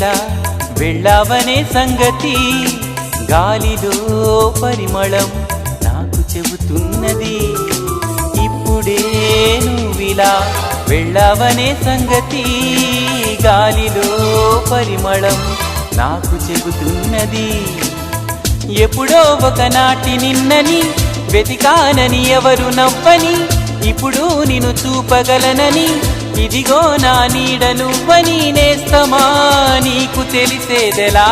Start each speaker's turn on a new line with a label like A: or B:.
A: నువ్విలా వెళ్ళావనే సంగతి గాలిలో పరిమళం నాకు చెబుతున్నది. ఇప్పుడే నువ్విలా వెళ్ళావనే సంగతి గాలిలో పరిమళం నాకు చెబుతున్నది. ఎప్పుడో ఒకనాటి నిన్నని వెతికానని ఎవరు నవ్వని, ఇప్పుడు నిన్ను చూపగలనని ఇదిగో నా నీడ నువ్వని నేస్తమా నీకు తెలిసేదెలా.